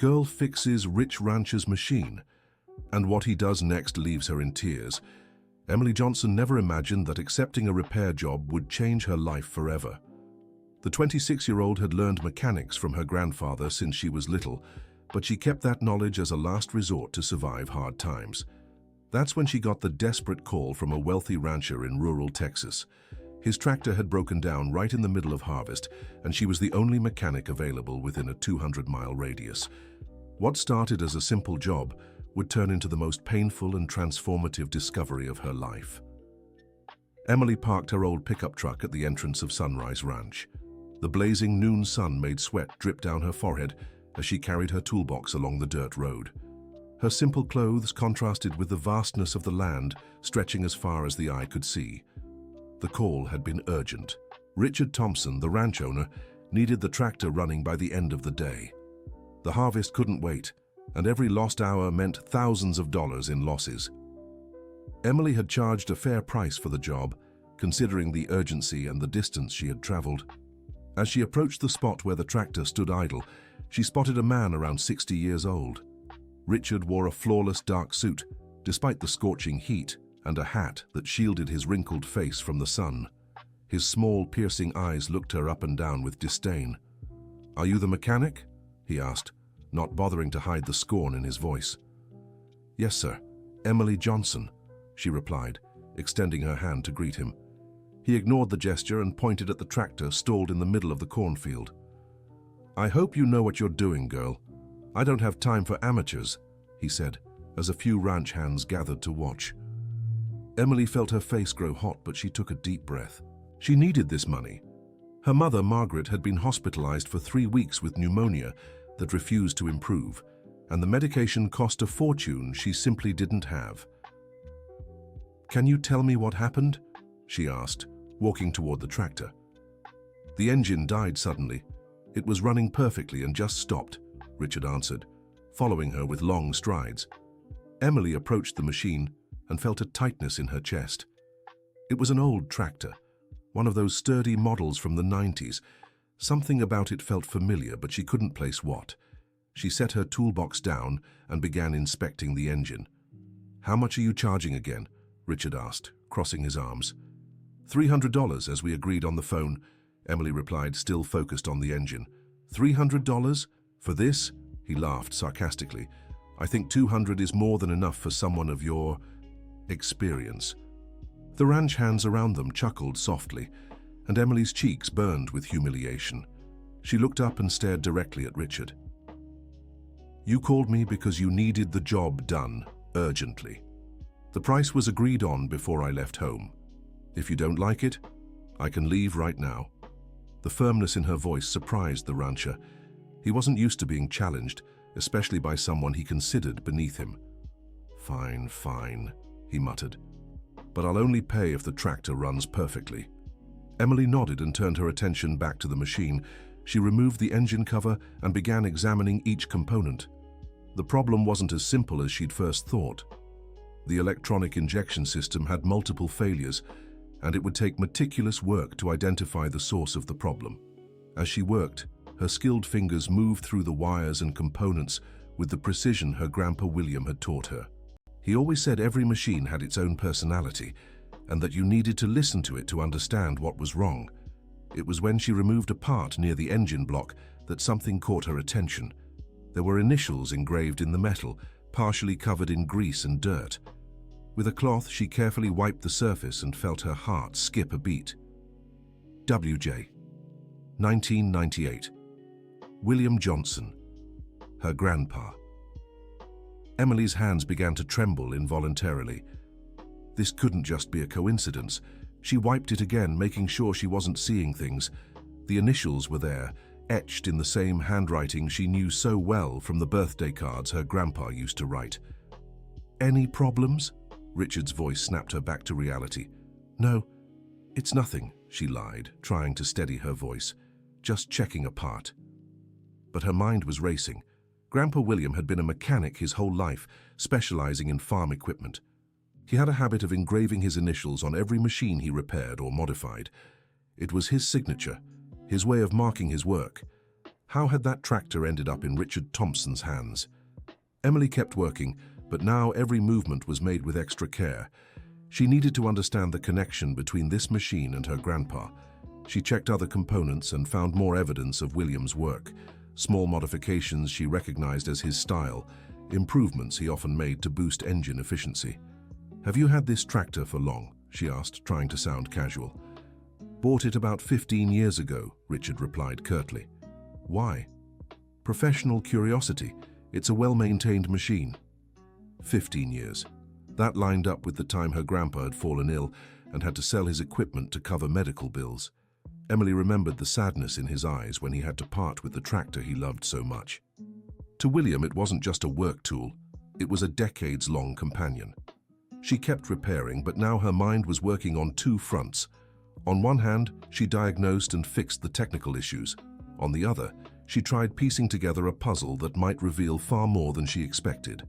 girl fixes rich rancher's machine, and what he does next leaves her in tears. Emily Johnson never imagined that accepting a repair job would change her life forever. The 26-year-old had learned mechanics from her grandfather since she was little, but she kept that knowledge as a last resort to survive hard times. That's when she got the desperate call from a wealthy rancher in rural Texas. His tractor had broken down right in the middle of harvest, and she was the only mechanic available within a 200-mile radius. What started as a simple job would turn into the most painful and transformative discovery of her life. Emily parked her old pickup truck at the entrance of Sunrise Ranch. The blazing noon sun made sweat drip down her forehead as she carried her toolbox along the dirt road. Her simple clothes contrasted with the vastness of the land stretching as far as the eye could see. The call had been urgent. Richard Thompson, the ranch owner, needed the tractor running by the end of the day. The harvest couldn't wait, and every lost hour meant thousands of dollars in losses. Emily had charged a fair price for the job, considering the urgency and the distance she had traveled. As she approached the spot where the tractor stood idle, she spotted a man around 60 years old. Richard wore a flawless dark suit, despite the scorching heat, and a hat that shielded his wrinkled face from the sun. His small, piercing eyes looked her up and down with disdain. "Are you the mechanic?" he asked, not bothering to hide the scorn in his voice. "Yes, sir. Emily Johnson," she replied, extending her hand to greet him. He ignored the gesture and pointed at the tractor stalled in the middle of the cornfield. "I hope you know what you're doing, girl. I don't have time for amateurs," he said, as a few ranch hands gathered to watch. Emily felt her face grow hot, but she took a deep breath. She needed this money. Her mother, Margaret, had been hospitalized for 3 weeks with pneumonia that refused to improve, and the medication cost a fortune she simply didn't have. "Can you tell me what happened?" she asked, walking toward the tractor. "The engine died suddenly. It was running perfectly and just stopped," Richard answered, following her with long strides. Emily approached the machine and felt a tightness in her chest. It was an old tractor, one of those sturdy models from the 90s. Something about it felt familiar, but she couldn't place what. She set her toolbox down and began inspecting the engine. "How much are you charging again?" Richard asked, crossing his arms. $300, as we agreed on the phone," Emily replied, still focused on the engine. $300? For this?" He laughed sarcastically. "I think $200 is more than enough for someone of your experience." The ranch hands around them chuckled softly, and Emily's cheeks burned with humiliation. She looked up and stared directly at Richard. "You called me because you needed the job done, urgently. The price was agreed on before I left home. If you don't like it, I can leave right now." The firmness in her voice surprised the rancher. He wasn't used to being challenged, especially by someone he considered beneath him. "Fine, fine," he muttered. "But I'll only pay if the tractor runs perfectly." Emily nodded and turned her attention back to the machine. She removed the engine cover and began examining each component. The problem wasn't as simple as she'd first thought. The electronic injection system had multiple failures, and it would take meticulous work to identify the source of the problem. As she worked, her skilled fingers moved through the wires and components with the precision her grandpa William had taught her. He always said every machine had its own personality, and that you needed to listen to it to understand what was wrong. It was when she removed a part near the engine block that something caught her attention. There were initials engraved in the metal, partially covered in grease and dirt. With a cloth, she carefully wiped the surface and felt her heart skip a beat. WJ. 1998. William Johnson. Her grandpa. Emily's hands began to tremble involuntarily. This couldn't just be a coincidence. She wiped it again, making sure she wasn't seeing things. The initials were there, etched in the same handwriting she knew so well from the birthday cards her grandpa used to write. "Any problems?" Richard's voice snapped her back to reality. "No, it's nothing," she lied, trying to steady her voice. "Just checking a part." But her mind was racing. Grandpa William had been a mechanic his whole life, specializing in farm equipment. He had a habit of engraving his initials on every machine he repaired or modified. It was his signature, his way of marking his work. How had that tractor ended up in Richard Thompson's hands? Emily kept working, but now every movement was made with extra care. She needed to understand the connection between this machine and her grandpa. She checked other components and found more evidence of William's work. Small modifications she recognized as his style, improvements he often made to boost engine efficiency. "Have you had this tractor for long?" she asked, trying to sound casual. "Bought it about 15 years ago," Richard replied curtly. "Why?" "Professional curiosity. It's a well-maintained machine." 15 years. That lined up with the time her grandpa had fallen ill and had to sell his equipment to cover medical bills. Emily remembered the sadness in his eyes when he had to part with the tractor he loved so much. To William, it wasn't just a work tool, it was a decades-long companion. She kept repairing, but now her mind was working on two fronts. On one hand, she diagnosed and fixed the technical issues. On the other, she tried piecing together a puzzle that might reveal far more than she expected.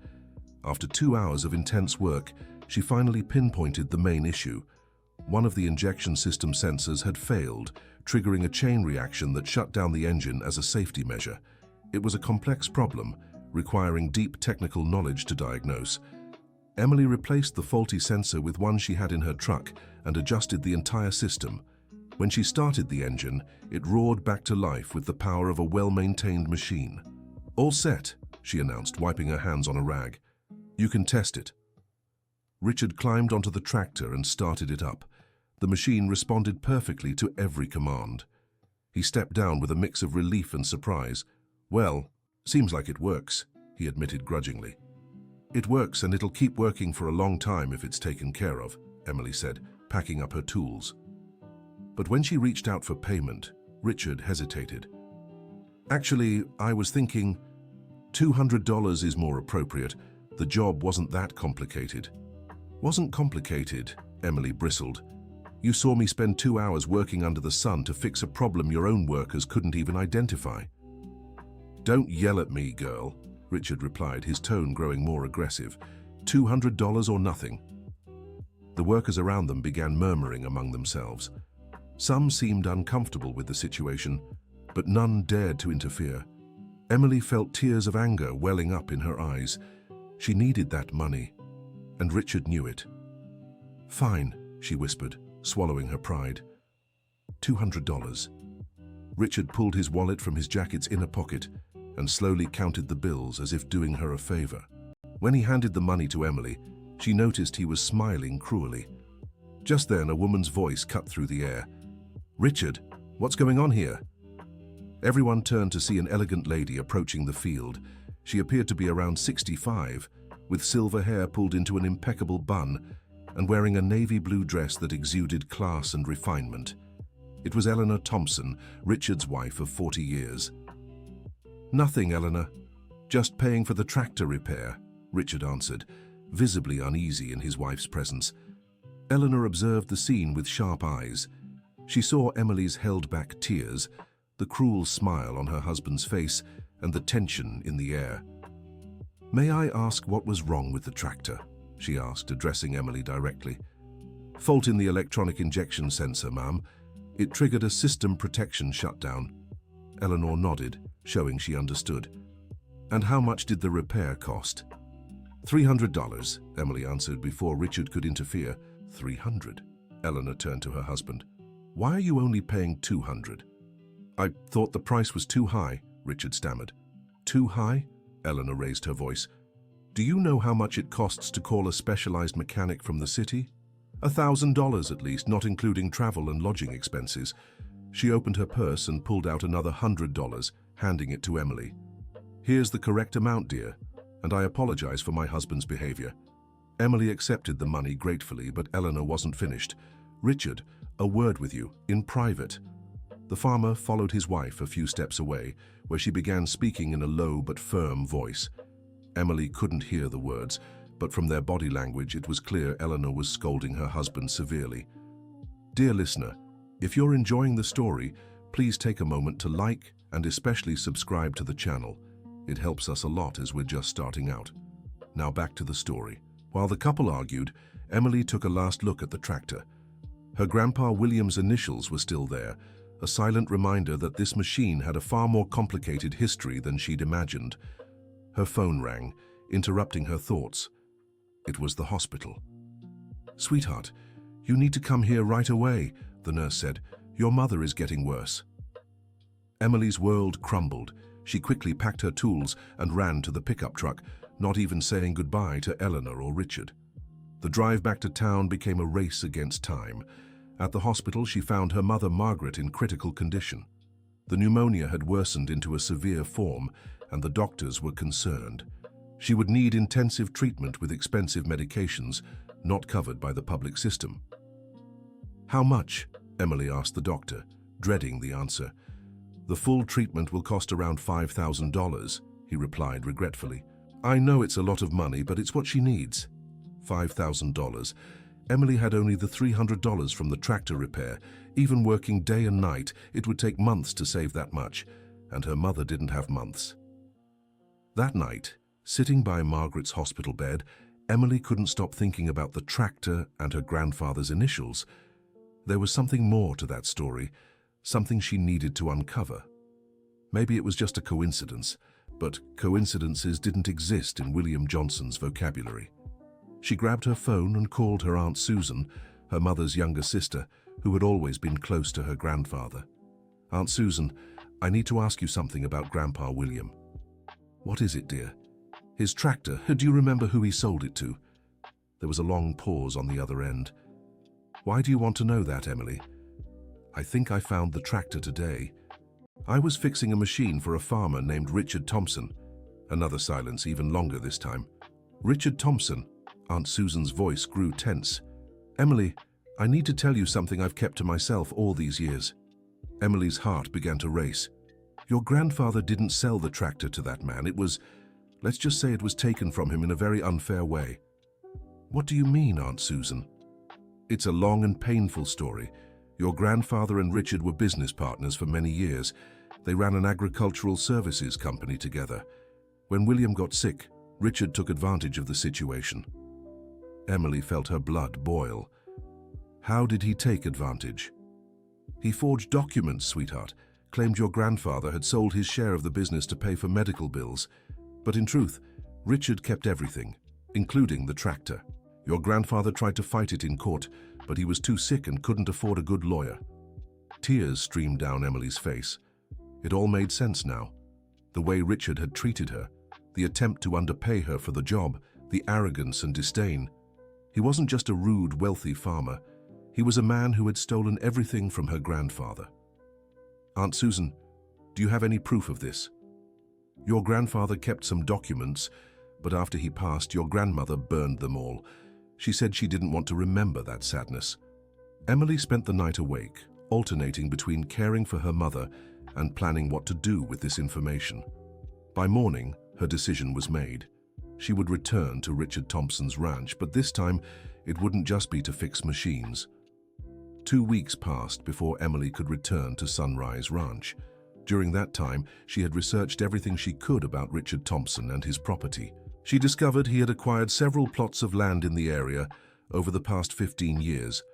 After 2 hours of intense work, she finally pinpointed the main issue. One of the injection system sensors had failed, triggering a chain reaction that shut down the engine as a safety measure. It was a complex problem, requiring deep technical knowledge to diagnose. Emily replaced the faulty sensor with one she had in her truck and adjusted the entire system. When she started the engine, it roared back to life with the power of a well-maintained machine. "All set," she announced, wiping her hands on a rag. "You can test it." Richard climbed onto the tractor and started it up. The machine responded perfectly to every command. He stepped down with a mix of relief and surprise. "Well, seems like it works," he admitted grudgingly. "It works, and it'll keep working for a long time if it's taken care of," Emily said, packing up her tools. But when she reached out for payment, Richard hesitated. "Actually, I was thinking $200 is more appropriate. The job wasn't that complicated." "Wasn't complicated," Emily bristled. "You saw me spend 2 hours working under the sun to fix a problem your own workers couldn't even identify." "Don't yell at me, girl," Richard replied, his tone growing more aggressive. $200 or nothing." The workers around them began murmuring among themselves. Some seemed uncomfortable with the situation, but none dared to interfere. Emily felt tears of anger welling up in her eyes. She needed that money, and Richard knew it. "Fine," she whispered, swallowing her pride. $200. Richard pulled his wallet from his jacket's inner pocket and slowly counted the bills as if doing her a favor. When he handed the money to Emily, she noticed he was smiling cruelly. Just then, a woman's voice cut through the air. "Richard, what's going on here?" Everyone turned to see an elegant lady approaching the field. She appeared to be around 65, with silver hair pulled into an impeccable bun and wearing a navy blue dress that exuded class and refinement. It was Eleanor Thompson, Richard's wife of 40 years. "Nothing, Eleanor. Just paying for the tractor repair," Richard answered, visibly uneasy in his wife's presence. Eleanor observed the scene with sharp eyes. She saw Emily's held-back tears, the cruel smile on her husband's face, and the tension in the air. "May I ask what was wrong with the tractor?" she asked, addressing Emily directly. "Fault in the electronic injection sensor, ma'am. It triggered a system protection shutdown." Eleanor nodded, showing she understood. "And how much did the repair cost?" $300, Emily answered before Richard could interfere. $300? Eleanor turned to her husband. "Why are you only paying $200? "I thought the price was too high," Richard stammered. "Too high?" Eleanor raised her voice. "Do you know how much it costs to call a specialized mechanic from the city? $1,000 at least, not including travel and lodging expenses." She opened her purse and pulled out another $100, handing it to Emily. "Here's the correct amount, dear, and I apologize for my husband's behavior." Emily accepted the money gratefully, but Eleanor wasn't finished. "Richard, a word with you, in private." The farmer followed his wife a few steps away, where she began speaking in a low but firm voice. Emily couldn't hear the words, but from their body language it was clear Eleanor was scolding her husband severely. "Dear listener, if you're enjoying the story, please take a moment to like and especially subscribe to the channel. It helps us a lot as we're just starting out. Now back to the story. While the couple argued, Emily took a last look at the tractor. Her grandpa William's initials were still there, a silent reminder that this machine had a far more complicated history than she'd imagined. Her phone rang, interrupting her thoughts. It was the hospital. "Sweetheart, you need to come here right away," the nurse said. "Your mother is getting worse." Emily's world crumbled. She quickly packed her tools and ran to the pickup truck, not even saying goodbye to Eleanor or Richard. The drive back to town became a race against time. At the hospital, she found her mother Margaret in critical condition. The pneumonia had worsened into a severe form, and the doctors were concerned. She would need intensive treatment with expensive medications, not covered by the public system. "How much?" Emily asked the doctor, dreading the answer. "The full treatment will cost around $5,000, he replied regretfully. "I know it's a lot of money, but it's what she needs." $5,000. Emily had only the $300 from the tractor repair. Even working day and night, it would take months to save that much, and her mother didn't have months. That night, sitting by Margaret's hospital bed, Emily couldn't stop thinking about the tractor and her grandfather's initials. There was something more to that story, something she needed to uncover. Maybe it was just a coincidence, but coincidences didn't exist in William Johnson's vocabulary. She grabbed her phone and called her Aunt Susan, her mother's younger sister, who had always been close to her grandfather. "Aunt Susan, I need to ask you something about Grandpa William." "What is it, dear?" "His tractor. Do you remember who he sold it to?" There was a long pause on the other end. "Why do you want to know that, Emily?" "I think I found the tractor today. I was fixing a machine for a farmer named Richard Thompson." Another silence, even longer this time. "Richard Thompson?" Aunt Susan's voice grew tense. "Emily, I need to tell you something I've kept to myself all these years." Emily's heart began to race. "Your grandfather didn't sell the tractor to that man. It was, let's just say it was taken from him in a very unfair way." "What do you mean, Aunt Susan?" "It's a long and painful story. Your grandfather and Richard were business partners for many years. They ran an agricultural services company together. When William got sick, Richard took advantage of the situation." Emily felt her blood boil. "How did he take advantage?" "He forged documents, sweetheart, claimed your grandfather had sold his share of the business to pay for medical bills. But in truth, Richard kept everything, including the tractor. Your grandfather tried to fight it in court, but he was too sick and couldn't afford a good lawyer." Tears streamed down Emily's face. It all made sense now. The way Richard had treated her, the attempt to underpay her for the job, the arrogance and disdain. He wasn't just a rude, wealthy farmer. He was a man who had stolen everything from her grandfather. "Aunt Susan, do you have any proof of this?" "Your grandfather kept some documents, but after he passed, your grandmother burned them all. She said she didn't want to remember that sadness." Emily spent the night awake, alternating between caring for her mother and planning what to do with this information. By morning, her decision was made. She would return to Richard Thompson's ranch, but this time it wouldn't just be to fix machines. 2 weeks passed before Emily could return to Sunrise Ranch. During that time, she had researched everything she could about Richard Thompson and his property. She discovered he had acquired several plots of land in the area over the past 15 years,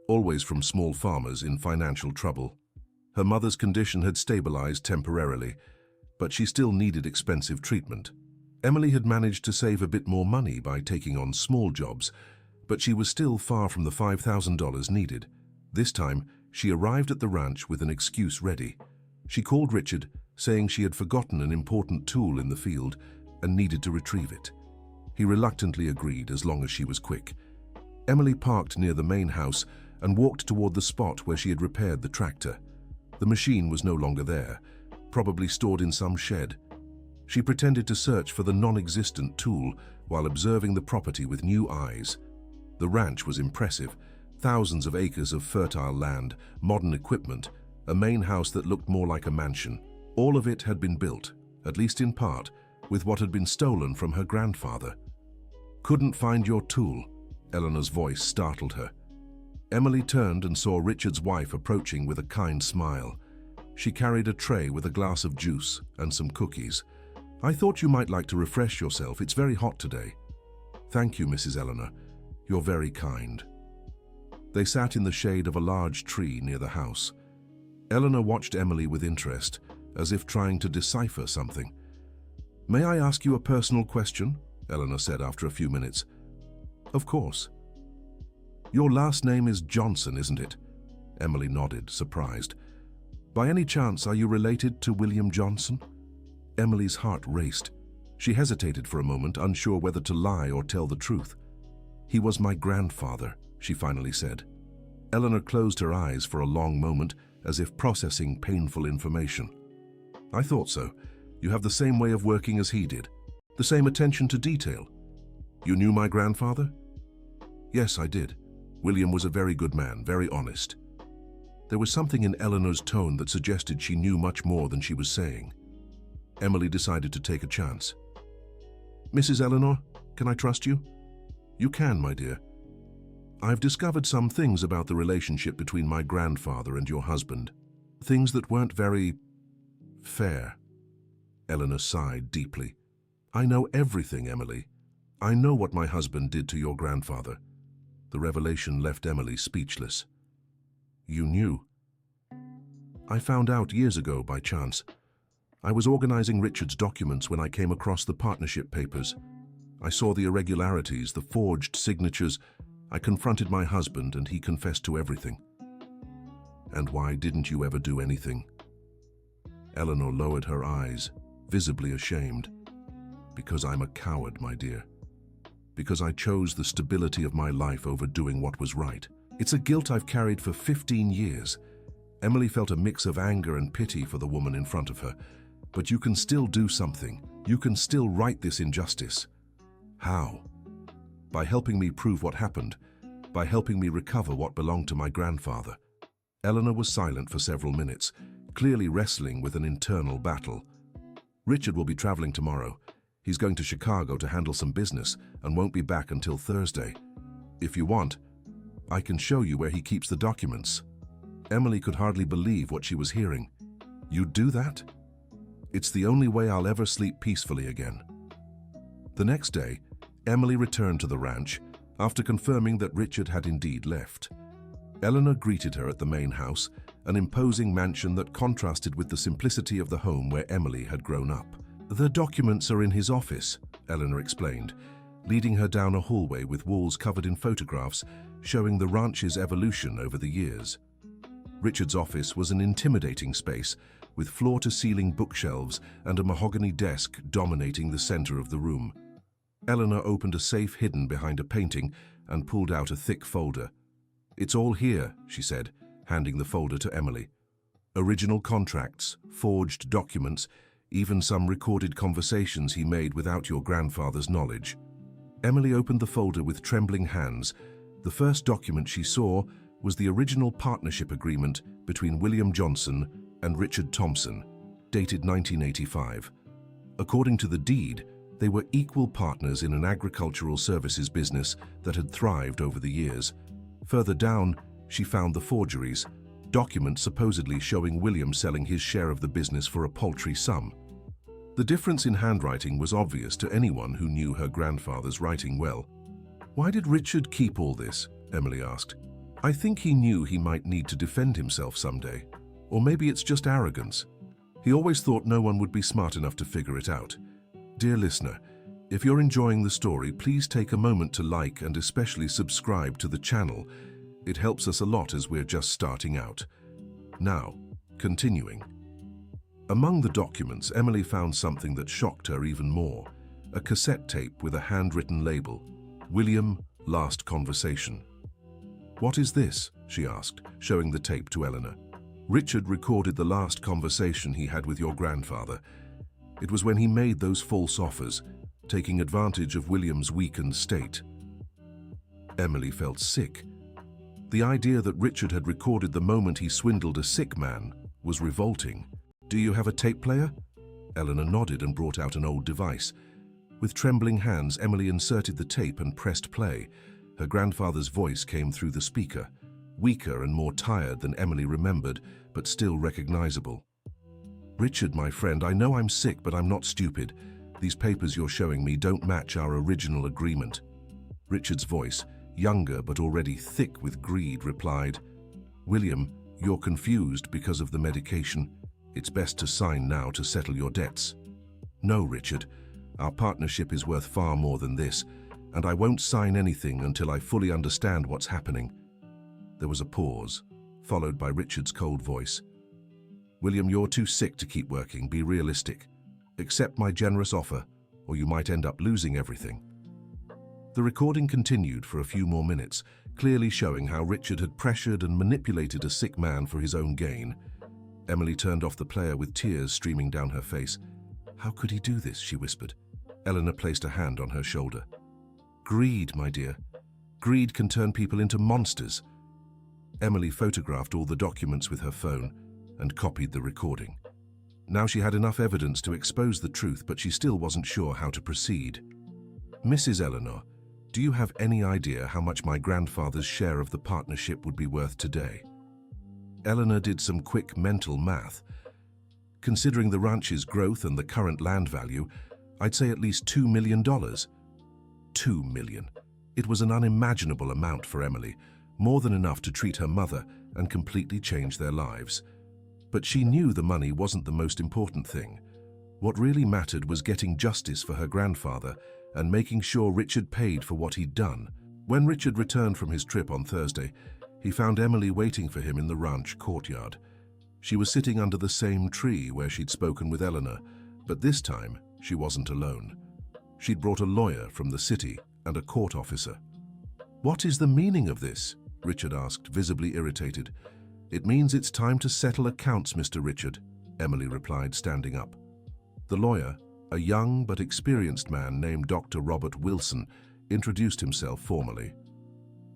always from small farmers in financial trouble. Her mother's condition had stabilized temporarily, but she still needed expensive treatment. Emily had managed to save a bit more money by taking on small jobs, but she was still far from the $5,000 needed. This time, she arrived at the ranch with an excuse ready. She called Richard, saying she had forgotten an important tool in the field and needed to retrieve it. He reluctantly agreed as long as she was quick. Emily parked near the main house and walked toward the spot where she had repaired the tractor. The machine was no longer there, probably stored in some shed. She pretended to search for the non-existent tool while observing the property with new eyes. The ranch was impressive. Thousands of acres of fertile land, modern equipment, a main house that looked more like a mansion. All of it had been built, at least in part, with what had been stolen from her grandfather. "Couldn't find your tool," Eleanor's voice startled her. Emily turned and saw Richard's wife approaching with a kind smile. She carried a tray with a glass of juice and some cookies. "I thought you might like to refresh yourself. It's very hot today." "Thank you, Mrs. Eleanor. You're very kind." They sat in the shade of a large tree near the house. Eleanor watched Emily with interest, as if trying to decipher something. "May I ask you a personal question?" Eleanor said after a few minutes. "Of course." "Your last name is Johnson, isn't it?" Emily nodded, surprised. "By any chance, are you related to William Johnson?" Emily's heart raced. She hesitated for a moment, unsure whether to lie or tell the truth. "He was my grandfather," she finally said. Eleanor closed her eyes for a long moment, as if processing painful information. "I thought so. You have the same way of working as he did. The same attention to detail. You knew my grandfather?" "Yes, I did. William was a very good man, very honest." There was something in Eleanor's tone that suggested she knew much more than she was saying. Emily decided to take a chance. "Mrs. Eleanor, can I trust you?" "You can, my dear. I've discovered some things about the relationship between my grandfather and your husband. Things that weren't very fair." Eleanor sighed deeply. "I know everything, Emily. I know what my husband did to your grandfather." The revelation left Emily speechless. "You knew?" "I found out years ago by chance. I was organizing Richard's documents when I came across the partnership papers. I saw the irregularities, the forged signatures. I confronted my husband and he confessed to everything." "And why didn't you ever do anything?" Eleanor lowered her eyes, visibly ashamed. "Because I'm a coward, my dear. Because I chose the stability of my life over doing what was right. It's a guilt I've carried for 15 years. Emily felt a mix of anger and pity for the woman in front of her. "But you can still do something. You can still right this injustice." "How?" "By helping me prove what happened. By helping me recover what belonged to my grandfather." Eleanor was silent for several minutes, clearly wrestling with an internal battle. "Richard will be traveling tomorrow. He's going to Chicago to handle some business and won't be back until Thursday. If you want, I can show you where he keeps the documents." Emily could hardly believe what she was hearing. "You'd do that?" "It's the only way I'll ever sleep peacefully again." The next day, Emily returned to the ranch after confirming that Richard had indeed left. Eleanor greeted her at the main house, an imposing mansion that contrasted with the simplicity of the home where Emily had grown up. "The documents are in his office," Eleanor explained, leading her down a hallway with walls covered in photographs showing the ranch's evolution over the years. Richard's office was an intimidating space, with floor-to-ceiling bookshelves and a mahogany desk dominating the center of the room. Eleanor opened a safe hidden behind a painting and pulled out a thick folder. "It's all here," she said, handing the folder to Emily. "Original contracts, forged documents, even some recorded conversations he made without your grandfather's knowledge." Emily opened the folder with trembling hands. The first document she saw was the original partnership agreement between William Johnson and Richard Thompson, dated 1985. According to the deed, they were equal partners in an agricultural services business that had thrived over the years. Further down, she found the forgeries, documents supposedly showing William selling his share of the business for a paltry sum. The difference in handwriting was obvious to anyone who knew her grandfather's writing well. "Why did Richard keep all this?" Emily asked. "I think he knew he might need to defend himself someday. Or maybe it's just arrogance. He always thought no one would be smart enough to figure it out." Dear listener, if you're enjoying the story, please take a moment to like and especially subscribe to the channel. It helps us a lot as we're just starting out. Now, continuing. Among the documents, Emily found something that shocked her even more. A cassette tape with a handwritten label, "William, Last Conversation." "What is this?" she asked, showing the tape to Eleanor. "Richard recorded the last conversation he had with your grandfather. It was when he made those false offers, taking advantage of William's weakened state." Emily felt sick. The idea that Richard had recorded the moment he swindled a sick man was revolting. "Do you have a tape player?" Eleanor nodded and brought out an old device. With trembling hands, Emily inserted the tape and pressed play. Her grandfather's voice came through the speaker, weaker and more tired than Emily remembered, but still recognizable. "Richard, my friend, I know I'm sick, but I'm not stupid. These papers you're showing me don't match our original agreement." Richard's voice, younger but already thick with greed, replied, "William, You're confused because of the medication. It's best to sign now to settle your debts. No, Richard. Our partnership is worth far more than this, and I won't sign anything until I fully understand what's happening. There was a pause, followed by Richard's cold voice. William, you're too sick to keep working. Be realistic. Accept my generous offer, or you might end up losing everything. The recording continued for a few more minutes, clearly showing how Richard had pressured and manipulated a sick man for his own gain. Emily turned off the player with tears streaming down her face. How could he do this? She whispered. Eleanor placed a hand on her shoulder. Greed, my dear. Greed can turn people into monsters. Emily photographed all the documents with her phone and copied the recording. Now she had enough evidence to expose the truth, but she still wasn't sure how to proceed. Mrs. Eleanor, do you have any idea how much my grandfather's share of the partnership would be worth today? Eleanor did some quick mental math. Considering the ranch's growth and the current land value, I'd say at least $2 million. $2 million. It was an unimaginable amount for Emily, more than enough to treat her mother and completely change their lives. But she knew the money wasn't the most important thing. What really mattered was getting justice for her grandfather and making sure Richard paid for what he'd done. When Richard returned from his trip on Thursday, he found Emily waiting for him in the ranch courtyard. She was sitting under the same tree where she'd spoken with Eleanor, but this time she wasn't alone. She'd brought a lawyer from the city and a court officer. What is the meaning of this? Richard asked, visibly irritated. It means it's time to settle accounts, Mr. Richard, Emily replied, standing up. The lawyer, a young but experienced man named Dr. Robert Wilson, introduced himself formally.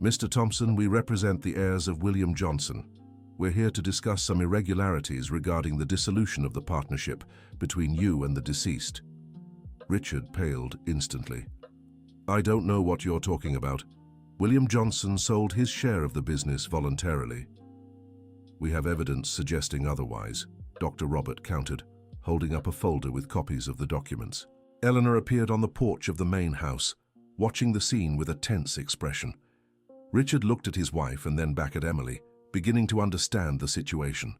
Mr. Thompson, we represent the heirs of William Johnson. We're here to discuss some irregularities regarding the dissolution of the partnership between you and the deceased. Richard paled instantly. I don't know what you're talking about. William Johnson sold his share of the business voluntarily. We have evidence suggesting otherwise, Dr. Robert countered, holding up a folder with copies of the documents. Eleanor appeared on the porch of the main house, watching the scene with a tense expression. Richard looked at his wife and then back at Emily, beginning to understand the situation.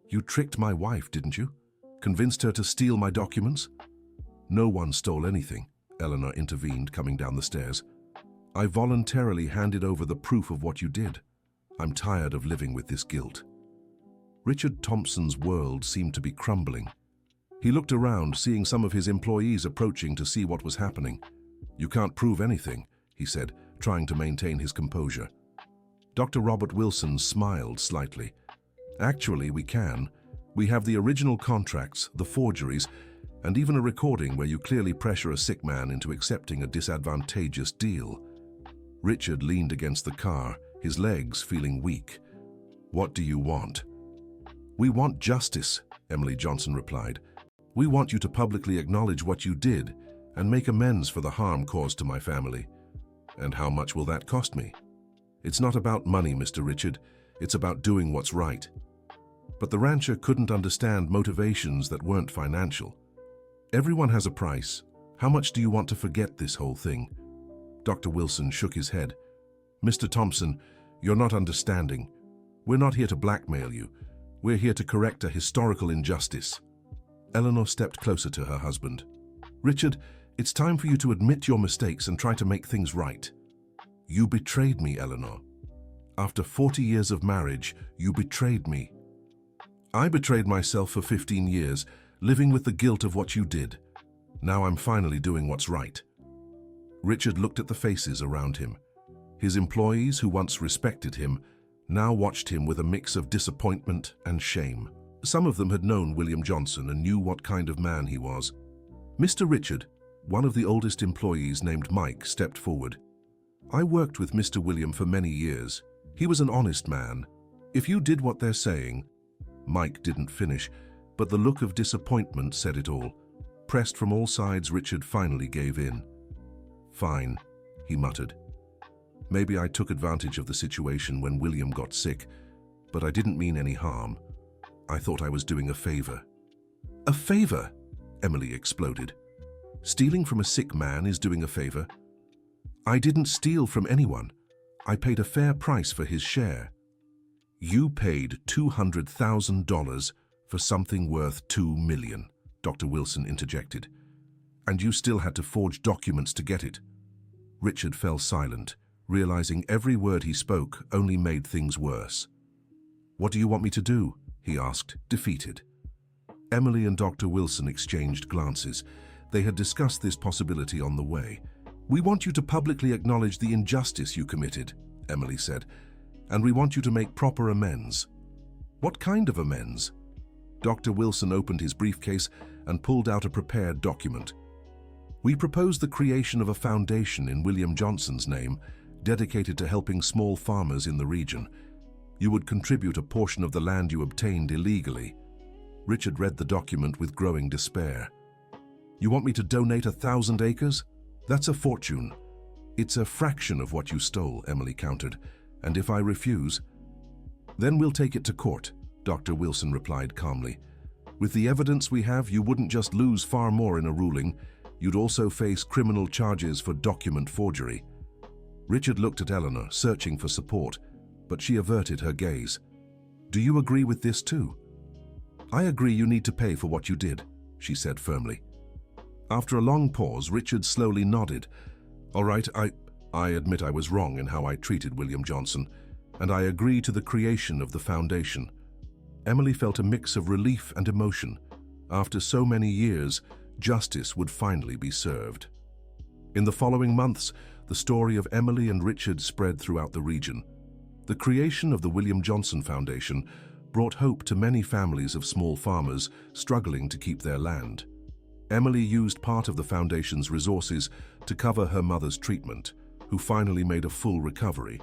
You tricked my wife, didn't you? Convinced her to steal my documents? No one stole anything, Eleanor intervened, coming down the stairs. I voluntarily handed over the proof of what you did. I'm tired of living with this guilt. Richard Thompson's world seemed to be crumbling. He looked around, seeing some of his employees approaching to see what was happening. You can't prove anything, he said, trying to maintain his composure. Dr. Robert Wilson smiled slightly. Actually, we can. We have the original contracts, the forgeries, and even a recording where you clearly pressure a sick man into accepting a disadvantageous deal. Richard leaned against the car, his legs feeling weak. What do you want? We want justice, Emily Johnson replied. We want you to publicly acknowledge what you did and make amends for the harm caused to my family. And how much will that cost me? It's not about money, Mr. Richard. It's about doing what's right. But the rancher couldn't understand motivations that weren't financial. Everyone has a price. How much do you want to forget this whole thing? Dr. Wilson shook his head. Mr. Thompson, you're not understanding. We're not here to blackmail you. We're here to correct a historical injustice. Eleanor stepped closer to her husband. Richard, it's time for you to admit your mistakes and try to make things right. You betrayed me, Eleanor. After 40 years of marriage, you betrayed me. I betrayed myself for 15 years, living with the guilt of what you did. Now I'm finally doing what's right. Richard looked at the faces around him. His employees, who once respected him, now watched him with a mix of disappointment and shame. Some of them had known William Johnson and knew what kind of man he was. Mr. Richard, one of the oldest employees named Mike, stepped forward. I worked with Mr. William for many years. He was an honest man. If you did what they're saying... Mike didn't finish, but the look of disappointment said it all. Pressed from all sides, Richard finally gave in. Fine, he muttered. Maybe I took advantage of the situation when William got sick, but I didn't mean any harm. I thought I was doing a favor. A favor? Emily exploded. Stealing from a sick man is doing a favor? I didn't steal from anyone. I paid a fair price for his share. You paid $200,000 for something worth $2 million, Dr. Wilson interjected. And you still had to forge documents to get it. Richard fell silent, realizing every word he spoke only made things worse. What do you want me to do? He asked, defeated. Emily and Dr. Wilson exchanged glances. They had discussed this possibility on the way. We want you to publicly acknowledge the injustice you committed, Emily said, and we want you to make proper amends. What kind of amends? Dr. Wilson opened his briefcase and pulled out a prepared document. We propose the creation of a foundation in William Johnson's name, dedicated to helping small farmers in the region. You would contribute a portion of the land you obtained illegally. Richard read the document with growing despair. You want me to donate 1,000 acres? That's a fortune. It's a fraction of what you stole, Emily countered. And if I refuse? Then we'll take it to court, Dr. Wilson replied calmly. With the evidence we have, you wouldn't just lose far more in a ruling, you'd also face criminal charges for document forgery. Richard looked at Eleanor, searching for support, but she averted her gaze. Do you agree with this too? I agree you need to pay for what you did, she said firmly. After a long pause, Richard slowly nodded. All right, I admit I was wrong in how I treated William Johnson, and I agree to the creation of the foundation. Emily felt a mix of relief and emotion. After so many years, justice would finally be served. In the following months, the story of Emily and Richard spread throughout the region. The creation of the William Johnson Foundation brought hope to many families of small farmers struggling to keep their land. Emily used part of the foundation's resources to cover her mother's treatment, who finally made a full recovery.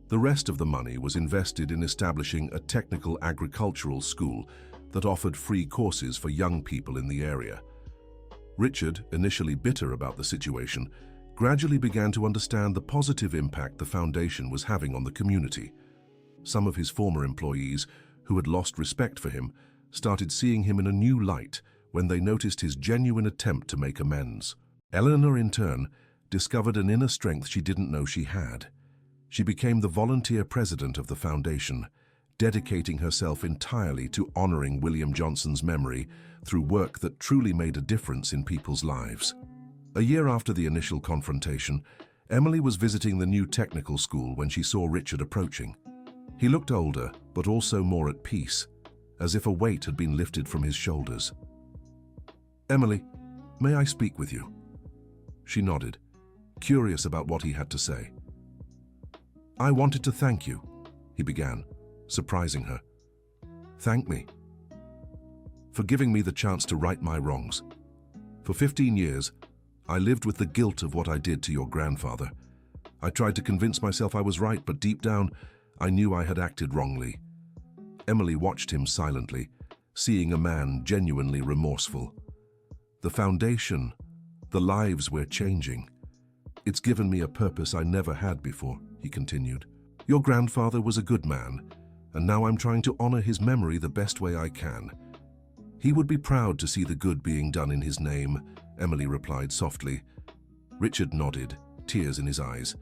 The rest of the money was invested in establishing a technical agricultural school that offered free courses for young people in the area. Richard, initially bitter about the situation, gradually began to understand the positive impact the foundation was having on the community. Some of his former employees, who had lost respect for him, started seeing him in a new light when they noticed his genuine attempt to make amends. Eleanor, in turn, discovered an inner strength she didn't know she had. She became the volunteer president of the foundation, dedicating herself entirely to honoring William Johnson's memory through work that truly made a difference in people's lives. A year after the initial confrontation, Emily was visiting the new technical school when she saw Richard approaching. He looked older, but also more at peace, as if a weight had been lifted from his shoulders. Emily, may I speak with you? She nodded, curious about what he had to say. I wanted to thank you, he began, surprising her. Thank me. For giving me the chance to right my wrongs. For 15 years, I lived with the guilt of what I did to your grandfather. I tried to convince myself I was right, but deep down, I knew I had acted wrongly. Emily watched him silently, seeing a man genuinely remorseful. The foundation, the lives we're changing. It's given me a purpose I never had before, he continued. Your grandfather was a good man, and now I'm trying to honor his memory the best way I can. He would be proud to see the good being done in his name, Emily replied softly. Richard nodded, tears in his eyes.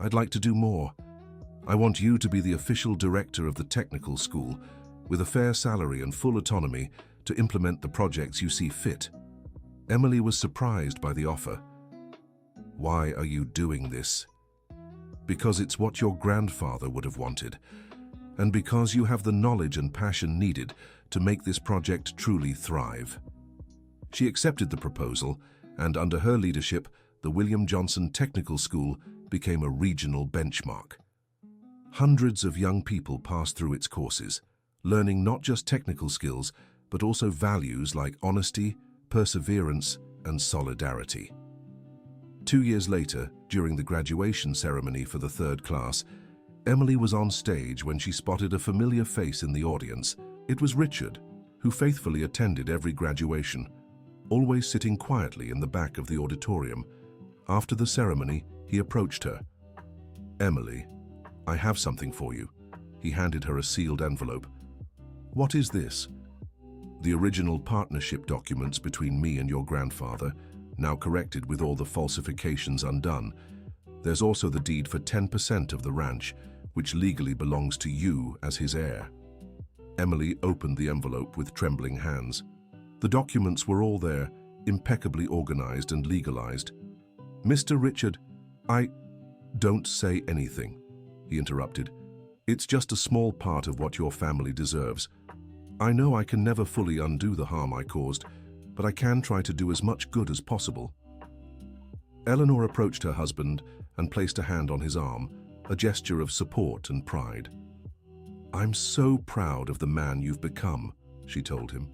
I'd like to do more. I want you to be the official director of the technical school, with a fair salary and full autonomy to implement the projects you see fit. Emily was surprised by the offer. Why are you doing this? Because it's what your grandfather would have wanted, and because you have the knowledge and passion needed to make this project truly thrive. She accepted the proposal, and under her leadership, the William Johnson Technical School became a regional benchmark. Hundreds of young people passed through its courses, learning not just technical skills, but also values like honesty, perseverance, and solidarity. 2 years later, during the graduation ceremony for the third class, Emily was on stage when she spotted a familiar face in the audience. It was Richard, who faithfully attended every graduation, always sitting quietly in the back of the auditorium. After the ceremony, he approached her. Emily, I have something for you. He handed her a sealed envelope. What is this? The original partnership documents between me and your grandfather, now corrected with all the falsifications undone. There's also the deed for 10% of the ranch, which legally belongs to you as his heir. Emily opened the envelope with trembling hands. The documents were all there, impeccably organized and legalized. "Mr. Richard, Don't say anything," he interrupted. "It's just a small part of what your family deserves. I know I can never fully undo the harm I caused, but I can try to do as much good as possible." Eleanor approached her husband and placed a hand on his arm, a gesture of support and pride. "I'm so proud of the man you've become," she told him.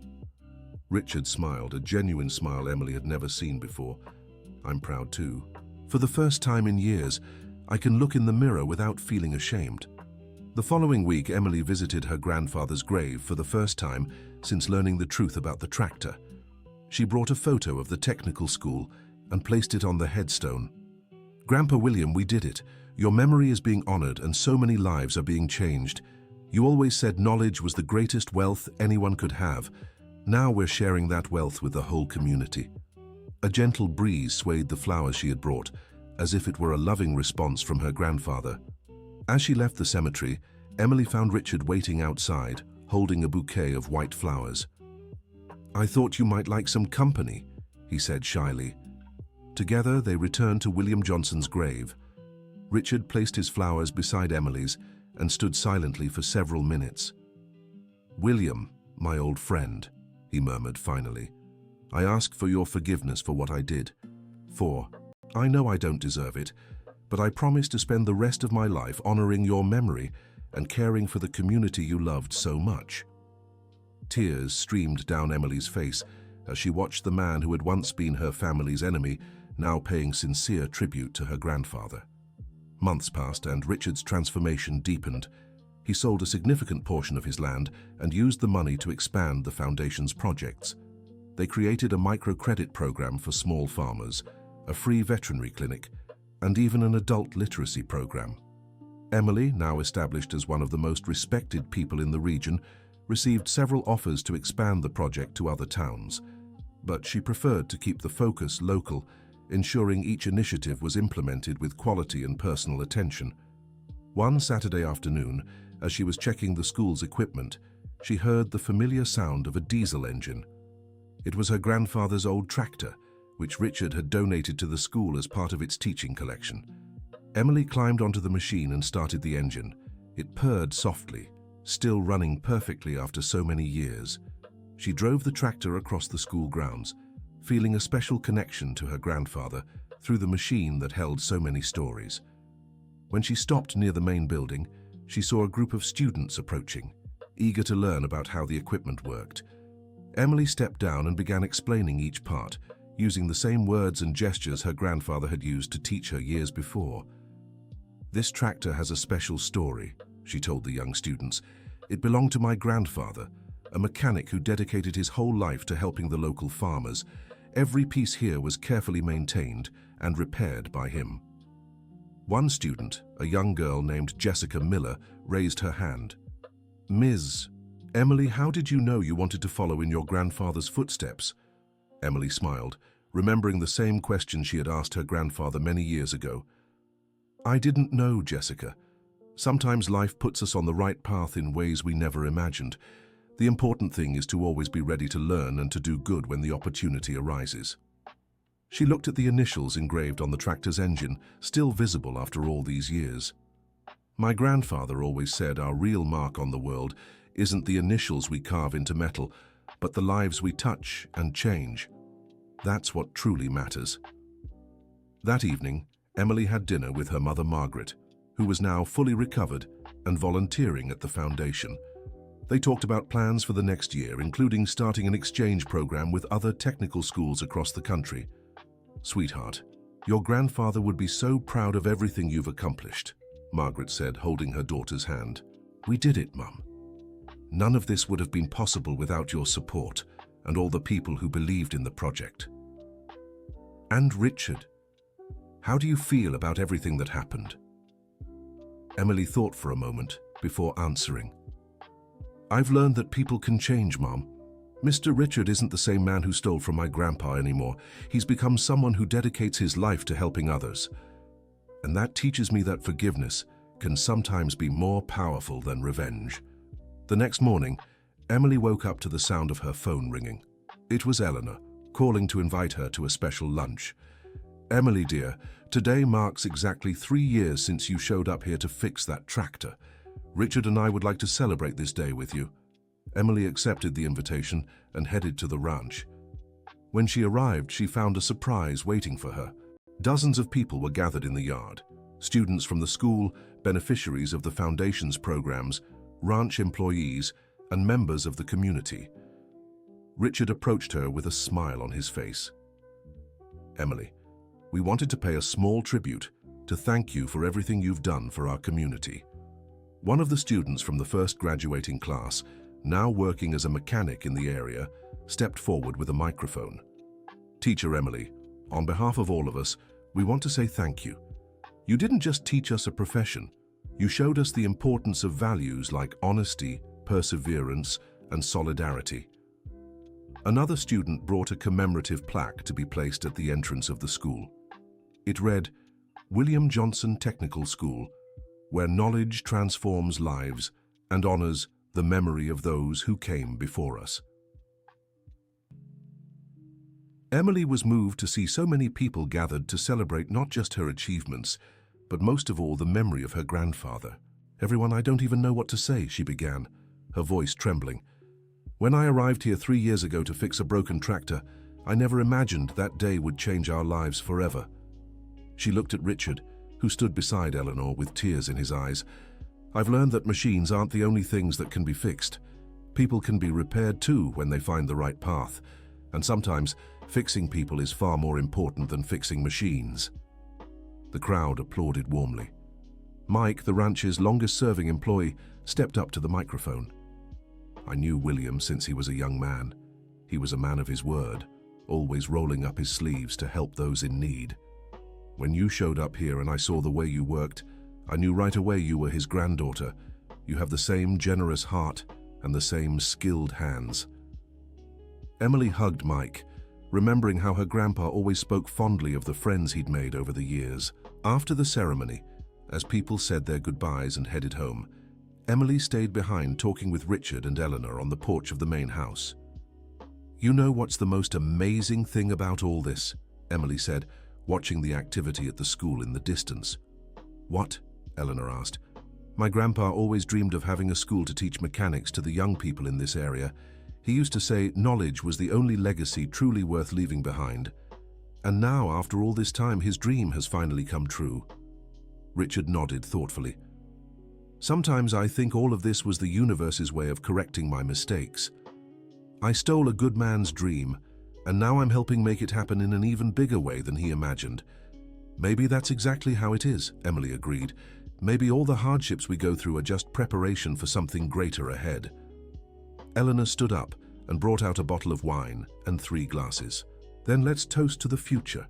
Richard smiled, a genuine smile Emily had never seen before. "I'm proud too. For the first time in years, I can look in the mirror without feeling ashamed." The following week, Emily visited her grandfather's grave for the first time since learning the truth about the tractor. She brought a photo of the technical school and placed it on the headstone. "Grandpa William, we did it. Your memory is being honored and so many lives are being changed. You always said knowledge was the greatest wealth anyone could have. Now we're sharing that wealth with the whole community." A gentle breeze swayed the flowers she had brought, as if it were a loving response from her grandfather. As she left the cemetery, Emily found Richard waiting outside, holding a bouquet of white flowers. "I thought you might like some company," he said shyly. Together, they returned to William Johnson's grave. Richard placed his flowers beside Emily's and stood silently for several minutes. "William, my old friend," he murmured finally, "I ask for your forgiveness for what I did. I know I don't deserve it, but I promise to spend the rest of my life honoring your memory and caring for the community you loved so much." Tears streamed down Emily's face as she watched the man who had once been her family's enemy now paying sincere tribute to her grandfather. Months passed and Richard's transformation deepened. He sold a significant portion of his land and used the money to expand the foundation's projects. They created a microcredit program for small farmers, a free veterinary clinic, and even an adult literacy program. Emily, now established as one of the most respected people in the region, received several offers to expand the project to other towns, but she preferred to keep the focus local, ensuring each initiative was implemented with quality and personal attention. One Saturday afternoon, as she was checking the school's equipment, she heard the familiar sound of a diesel engine. It was her grandfather's old tractor, which Richard had donated to the school as part of its teaching collection. Emily climbed onto the machine and started the engine. It purred softly, still running perfectly after so many years. She drove the tractor across the school grounds, feeling a special connection to her grandfather through the machine that held so many stories. When she stopped near the main building, she saw a group of students approaching, eager to learn about how the equipment worked. Emily stepped down and began explaining each part, using the same words and gestures her grandfather had used to teach her years before. "This tractor has a special story," she told the young students. "It belonged to my grandfather, a mechanic who dedicated his whole life to helping the local farmers. Every piece here was carefully maintained and repaired by him." One student, a young girl named Jessica Miller, raised her hand. "Ms. Emily, how did you know you wanted to follow in your grandfather's footsteps?" Emily smiled, remembering the same question she had asked her grandfather many years ago. "I didn't know, Jessica. Sometimes life puts us on the right path in ways we never imagined. The important thing is to always be ready to learn and to do good when the opportunity arises." She looked at the initials engraved on the tractor's engine, still visible after all these years. "My grandfather always said our real mark on the world isn't the initials we carve into metal, but the lives we touch and change. That's what truly matters." That evening, Emily had dinner with her mother Margaret, who was now fully recovered and volunteering at the foundation. They talked about plans for the next year, including starting an exchange program with other technical schools across the country. "Sweetheart, your grandfather would be so proud of everything you've accomplished," Margaret said, holding her daughter's hand. "We did it, Mum. None of this would have been possible without your support and all the people who believed in the project." "And Richard, how do you feel about everything that happened?" Emily thought for a moment before answering. "I've learned that people can change, Mom. Mr. Richard isn't the same man who stole from my grandpa anymore. He's become someone who dedicates his life to helping others. And that teaches me that forgiveness, can sometimes be more powerful than revenge. The next morning, Emily woke up to the sound of her phone ringing. It was Eleanor, calling to invite her to a special lunch. "Emily, dear, today marks exactly 3 years since you showed up here to fix that tractor. Richard and I would like to celebrate this day with you." Emily accepted the invitation and headed to the ranch. When she arrived, she found a surprise waiting for her. Dozens of people were gathered in the yard. Students from the school, beneficiaries of the foundation's programs, ranch employees, and members of the community. Richard approached her with a smile on his face. "Emily, we wanted to pay a small tribute to thank you for everything you've done for our community." One of the students from the first graduating class, now working as a mechanic in the area, stepped forward with a microphone. "Teacher Emily, on behalf of all of us, we want to say thank you. You didn't just teach us a profession, you showed us the importance of values like honesty, perseverance, and solidarity." Another student brought a commemorative plaque to be placed at the entrance of the school. It read, "William Johnson Technical School, where knowledge transforms lives and honors the memory of those who came before us." Emily was moved to see so many people gathered to celebrate not just her achievements, but most of all the memory of her grandfather. "Everyone, I don't even know what to say," she began, her voice trembling. "When I arrived here 3 years ago to fix a broken tractor, I never imagined that day would change our lives forever." She looked at Richard, who stood beside Eleanor with tears in his eyes. "I've learned that machines aren't the only things that can be fixed. People can be repaired too when they find the right path. And sometimes, fixing people is far more important than fixing machines." The crowd applauded warmly. Mike, the ranch's longest-serving employee, stepped up to the microphone. "I knew William since he was a young man. He was a man of his word, always rolling up his sleeves to help those in need. When you showed up here and I saw the way you worked, I knew right away you were his granddaughter. You have the same generous heart and the same skilled hands." Emily hugged Mike, remembering how her grandpa always spoke fondly of the friends he'd made over the years. After the ceremony, as people said their goodbyes and headed home, Emily stayed behind talking with Richard and Eleanor on the porch of the main house. "You know what's the most amazing thing about all this?" Emily said, watching the activity at the school in the distance. "What?" Eleanor asked. "My grandpa always dreamed of having a school to teach mechanics to the young people in this area. He used to say knowledge was the only legacy truly worth leaving behind. And now, after all this time, his dream has finally come true." Richard nodded thoughtfully. "Sometimes I think all of this was the universe's way of correcting my mistakes. I stole a good man's dream, and now I'm helping make it happen in an even bigger way than he imagined." "Maybe that's exactly how it is," Emily agreed. "Maybe all the hardships we go through are just preparation for something greater ahead." Eleanor stood up and brought out a bottle of wine and 3 glasses. "Then let's toast to the future,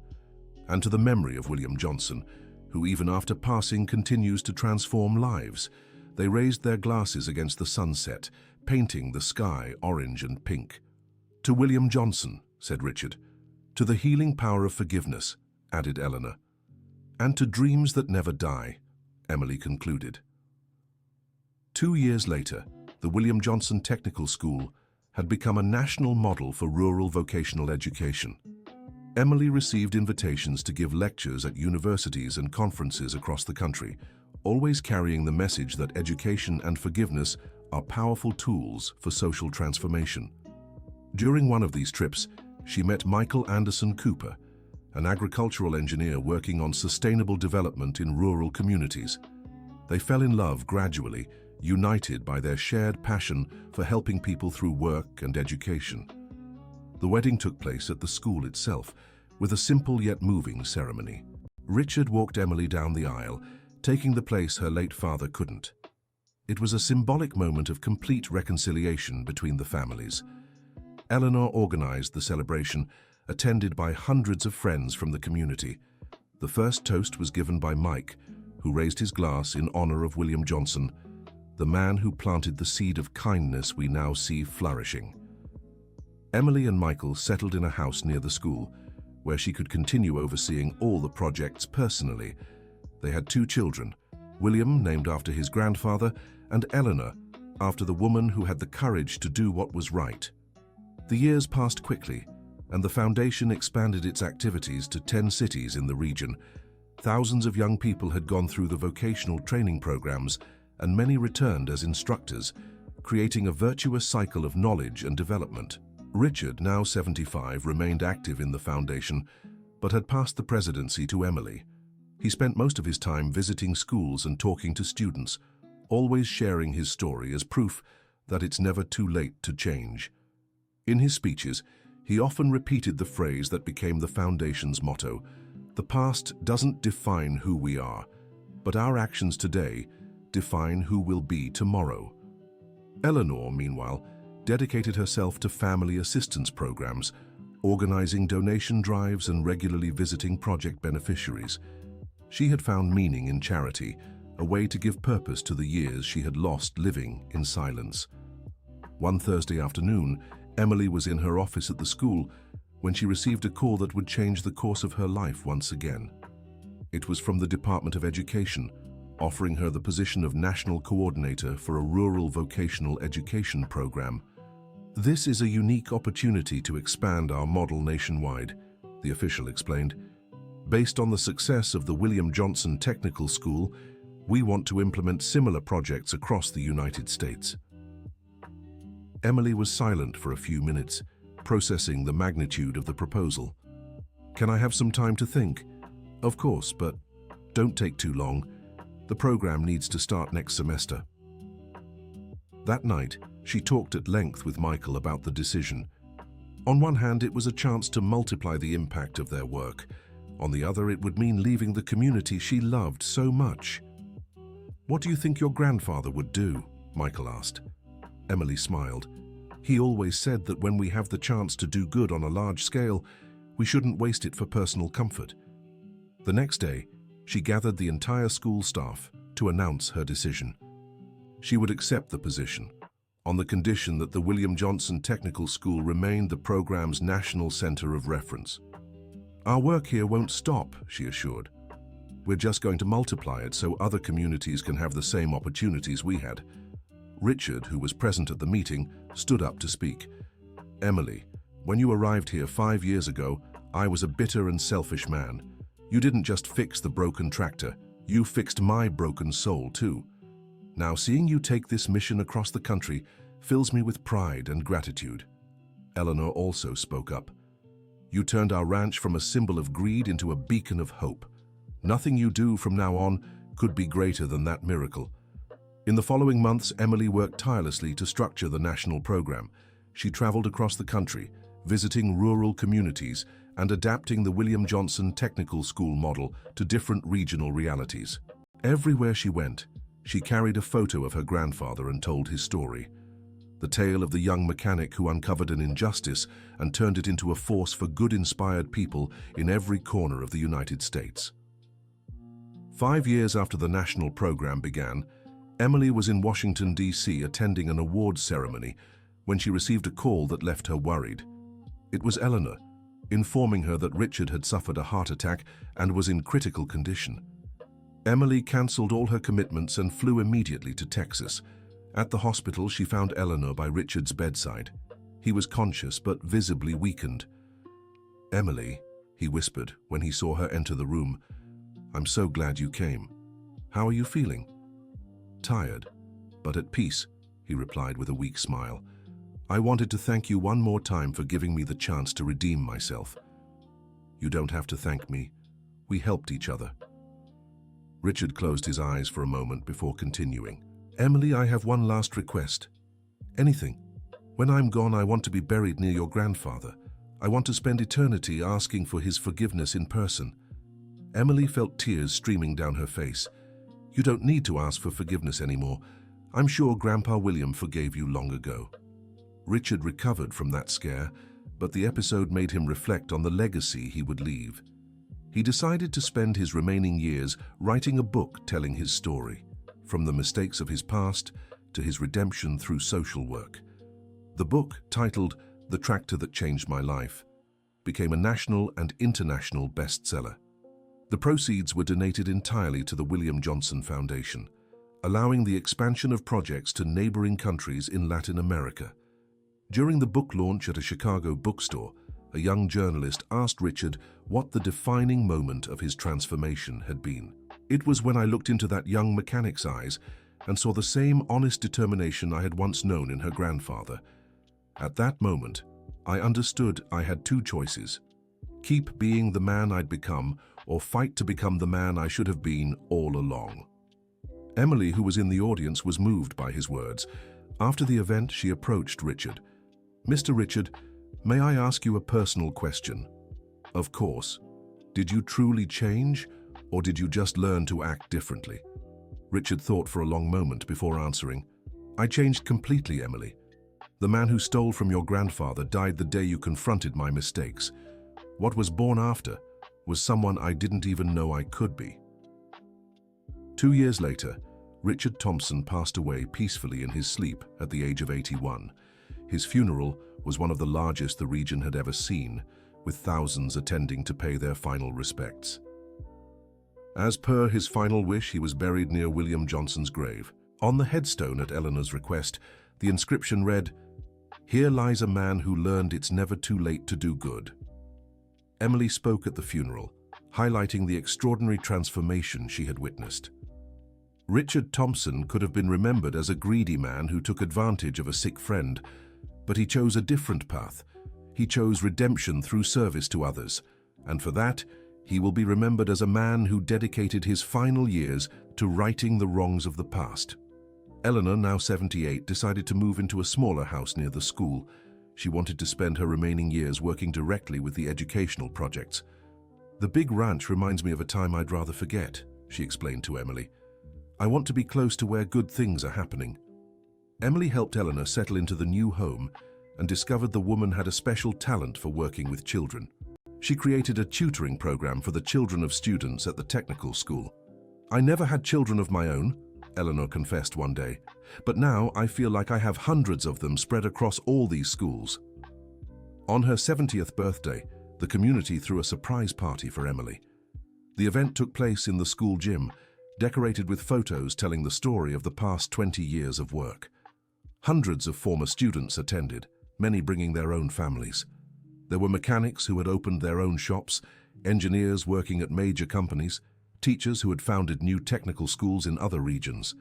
and to the memory of William Johnson, who even after passing continues to transform lives." They raised their glasses against the sunset, painting the sky orange and pink. "To William Johnson," said Richard. "To the healing power of forgiveness," added Eleanor. "And to dreams that never die," Emily concluded. 2 years later, the William Johnson Technical School had become a national model for rural vocational education. Emily received invitations to give lectures at universities and conferences across the country, always carrying the message that education and forgiveness are powerful tools for social transformation. During one of these trips, she met Michael Anderson Cooper, an agricultural engineer working on sustainable development in rural communities. They fell in love gradually, united by their shared passion for helping people through work and education. The wedding took place at the school itself, with a simple yet moving ceremony. Richard walked Emily down the aisle, taking the place her late father couldn't. It was a symbolic moment of complete reconciliation between the families. Eleanor organized the celebration, attended by hundreds of friends from the community. The first toast was given by Mike, who raised his glass in honor of William Johnson, the man who planted the seed of kindness we now see flourishing. Emily and Michael settled in a house near the school, where she could continue overseeing all the projects personally. They had 2 children, William, named after his grandfather, and Eleanor, after the woman who had the courage to do what was right. The years passed quickly, and the foundation expanded its activities to 10 cities in the region. Thousands of young people had gone through the vocational training programs, and many returned as instructors, creating a virtuous cycle of knowledge and development. Richard, now 75, remained active in the foundation, but had passed the presidency to Emily. He spent most of his time visiting schools and talking to students, always sharing his story as proof that it's never too late to change. In his speeches, he often repeated the phrase that became the foundation's motto: "The past doesn't define who we are, but our actions today define who we'll be tomorrow." Eleanor, meanwhile, dedicated herself to family assistance programs, organizing donation drives and regularly visiting project beneficiaries. She had found meaning in charity, a way to give purpose to the years she had lost living in silence. One Thursday afternoon, Emily was in her office at the school when she received a call that would change the course of her life once again. It was from the Department of Education, offering her the position of National Coordinator for a rural vocational education program. "This is a unique opportunity to expand our model nationwide," the official explained. "Based on the success of the William Johnson Technical School, we want to implement similar projects across the United States." Emily was silent for a few minutes, processing the magnitude of the proposal. "Can I have some time to think?" "Of course, but don't take too long. The program needs to start next semester." That night, she talked at length with Michael about the decision. On one hand, it was a chance to multiply the impact of their work. On the other, it would mean leaving the community she loved so much. "What do you think your grandfather would do?" Michael asked. Emily smiled. "He always said that when we have the chance to do good on a large scale, we shouldn't waste it for personal comfort." The next day, she gathered the entire school staff to announce her decision. She would accept the position, on the condition that the William Johnson Technical School remained the program's national center of reference. "Our work here won't stop," she assured. "We're just going to multiply it so other communities can have the same opportunities we had." Richard, who was present at the meeting, stood up to speak. "Emily, when you arrived here 5 years ago, I was a bitter and selfish man. You didn't just fix the broken tractor, you fixed my broken soul too. Now seeing you take this mission across the country fills me with pride and gratitude." Eleanor also spoke up. "You turned our ranch from a symbol of greed into a beacon of hope. Nothing you do from now on could be greater than that miracle." In the following months, Emily worked tirelessly to structure the national program. She traveled across the country, visiting rural communities and adapting the William Johnson Technical School model to different regional realities. Everywhere she went, she carried a photo of her grandfather and told his story. The tale of the young mechanic who uncovered an injustice and turned it into a force for good-inspired people in every corner of the United States. 5 years after the national program began, Emily was in Washington, D.C. attending an awards ceremony when she received a call that left her worried. It was Eleanor, informing her that Richard had suffered a heart attack and was in critical condition. Emily cancelled all her commitments and flew immediately to Texas. At the hospital, she found Eleanor by Richard's bedside. He was conscious but visibly weakened. "Emily," he whispered when he saw her enter the room, "I'm so glad you came. How are you feeling?" "Tired, but at peace," he replied with a weak smile. "I wanted to thank you one more time for giving me the chance to redeem myself." "You don't have to thank me. We helped each other." Richard closed his eyes for a moment before continuing. "Emily, I have one last request. Anything. When I'm gone, I want to be buried near your grandfather. I want to spend eternity asking for his forgiveness in person." Emily felt tears streaming down her face. "You don't need to ask for forgiveness anymore. I'm sure Grandpa William forgave you long ago." Richard recovered from that scare, but the episode made him reflect on the legacy he would leave. He decided to spend his remaining years writing a book telling his story, from the mistakes of his past to his redemption through social work. The book, titled The Tractor That Changed My Life, became a national and international bestseller. The proceeds were donated entirely to the William Johnson Foundation, allowing the expansion of projects to neighboring countries in Latin America. During the book launch at a Chicago bookstore, a young journalist asked Richard what the defining moment of his transformation had been. "It was when I looked into that young mechanic's eyes and saw the same honest determination I had once known in her grandfather. At that moment, I understood I had two choices: keep being the man I'd become or fight to become the man I should have been all along." Emily, who was in the audience, was moved by his words. After the event, she approached Richard. "Mr. Richard, may I ask you a personal question?" "Of course. Did you truly change, or did you just learn to act differently?" Richard thought for a long moment before answering. "I changed completely, Emily. The man who stole from your grandfather died the day you confronted my mistakes. What was born after was someone I didn't even know I could be." 2 years later, Richard Thompson passed away peacefully in his sleep at the age of 81. His funeral was one of the largest the region had ever seen, with thousands attending to pay their final respects. As per his final wish, he was buried near William Johnson's grave. On the headstone at Eleanor's request, the inscription read, "Here lies a man who learned it's never too late to do good." Emily spoke at the funeral, highlighting the extraordinary transformation she had witnessed. Richard Thompson could have been remembered as a greedy man who took advantage of a sick friend, but he chose a different path. He chose redemption through service to others, and for that, he will be remembered as a man who dedicated his final years to righting the wrongs of the past. Eleanor, now 78, decided to move into a smaller house near the school. She wanted to spend her remaining years working directly with the educational projects. "The big ranch reminds me of a time I'd rather forget," she explained to Emily. "I want to be close to where good things are happening." Emily helped Eleanor settle into the new home and discovered the woman had a special talent for working with children. She created a tutoring program for the children of students at the technical school. "I never had children of my own," Eleanor confessed one day, "but now I feel like I have hundreds of them spread across all these schools." On her 70th birthday, the community threw a surprise party for Emily. The event took place in the school gym, decorated with photos telling the story of the past 20 years of work. Hundreds of former students attended, many bringing their own families. There were mechanics who had opened their own shops, engineers working at major companies, teachers who had founded new technical schools in other regions.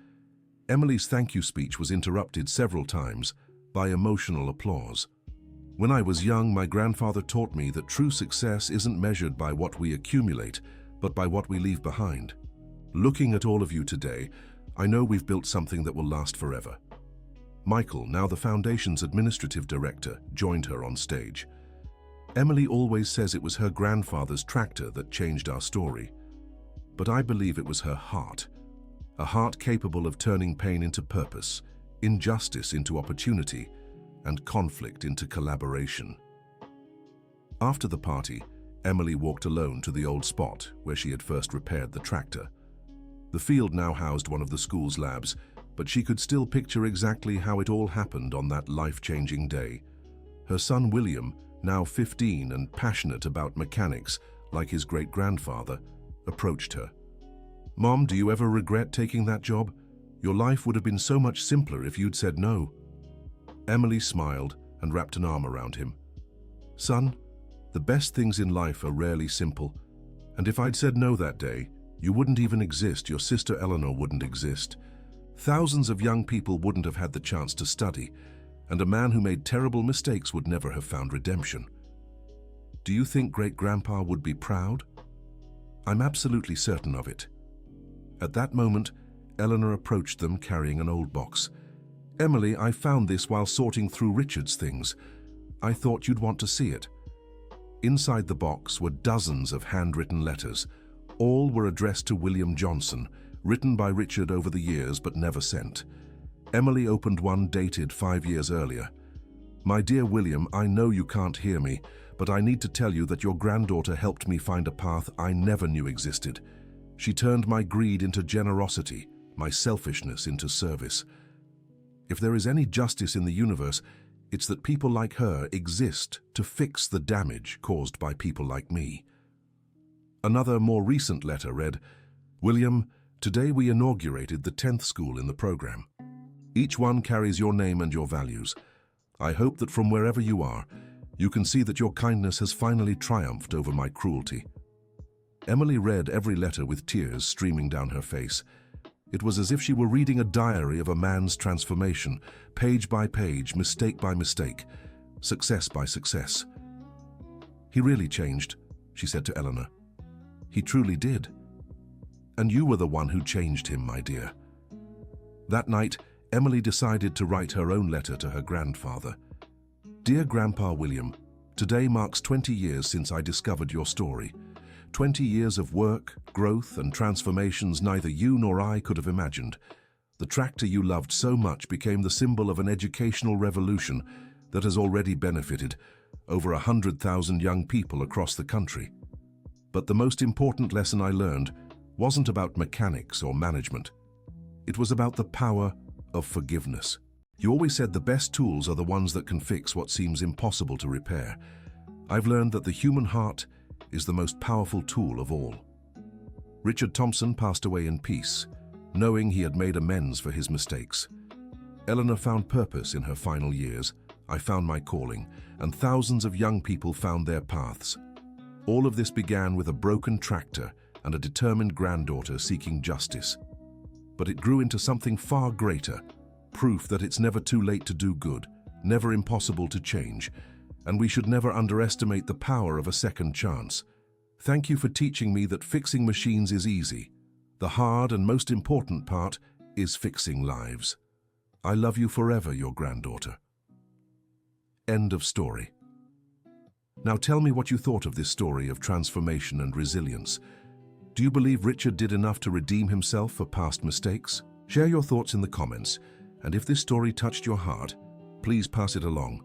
Emily's thank you speech was interrupted several times by emotional applause. "When I was young, my grandfather taught me that true success isn't measured by what we accumulate, but by what we leave behind. Looking at all of you today, I know we've built something that will last forever." Michael, now the Foundation's administrative director, joined her on stage. "Emily always says it was her grandfather's tractor that changed our story. But I believe it was her heart. A heart capable of turning pain into purpose, injustice into opportunity, and conflict into collaboration." After the party, Emily walked alone to the old spot where she had first repaired the tractor. The field now housed one of the school's labs, but she could still picture exactly how it all happened on that life-changing day. Her son William, now 15 and passionate about mechanics, like his great-grandfather, approached her. "Mom, do you ever regret taking that job? Your life would have been so much simpler if you'd said no." Emily smiled and wrapped an arm around him. "Son, the best things in life are rarely simple, and if I'd said no that day, you wouldn't even exist, your sister Eleanor wouldn't exist. Thousands of young people wouldn't have had the chance to study, and a man who made terrible mistakes would never have found redemption. Do you think Great-Grandpa would be proud?" "I'm absolutely certain of it." At that moment, Eleanor approached them carrying an old box. "Emily, I found this while sorting through Richard's things. I thought you'd want to see it." Inside the box were dozens of handwritten letters. All were addressed to William Johnson, written by Richard over the years but never sent. Emily opened one dated 5 years earlier. "My dear William, I know you can't hear me, but I need to tell you that your granddaughter helped me find a path I never knew existed. She turned my greed into generosity, my selfishness into service. If there is any justice in the universe, it's that people like her exist to fix the damage caused by people like me. Another, more recent letter read, "William, today we inaugurated the 10th school in the program. Each one carries your name and your values. I hope that from wherever you are, you can see that your kindness has finally triumphed over my cruelty." Emily read every letter with tears streaming down her face. It was as if she were reading a diary of a man's transformation, page by page, mistake by mistake, success by success. "He really changed," she said to Eleanor. "He truly did. And you were the one who changed him, my dear." That night, Emily decided to write her own letter to her grandfather. "Dear Grandpa William, today marks 20 years since I discovered your story. 20 years of work, growth, and transformations neither you nor I could have imagined. The tractor you loved so much became the symbol of an educational revolution that has already benefited over 100,000 young people across the country. But the most important lesson I learned wasn't about mechanics or management. It was about the power of forgiveness. You always said the best tools are the ones that can fix what seems impossible to repair. I've learned that the human heart is the most powerful tool of all." Richard Thompson passed away in peace, knowing he had made amends for his mistakes. Eleanor found purpose in her final years. I found my calling, and thousands of young people found their paths. All of this began with a broken tractor and a determined granddaughter seeking justice. But it grew into something far greater, proof that it's never too late to do good, never impossible to change, and we should never underestimate the power of a second chance. Thank you for teaching me that fixing machines is easy. The hard and most important part is fixing lives. I love you forever, your granddaughter." End of story. Now tell me what you thought of this story of transformation and resilience. Do you believe Richard did enough to redeem himself for past mistakes? Share your thoughts in the comments, and if this story touched your heart, please pass it along.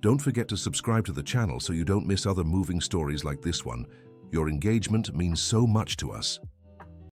Don't forget to subscribe to the channel so you don't miss other moving stories like this one. Your engagement means so much to us.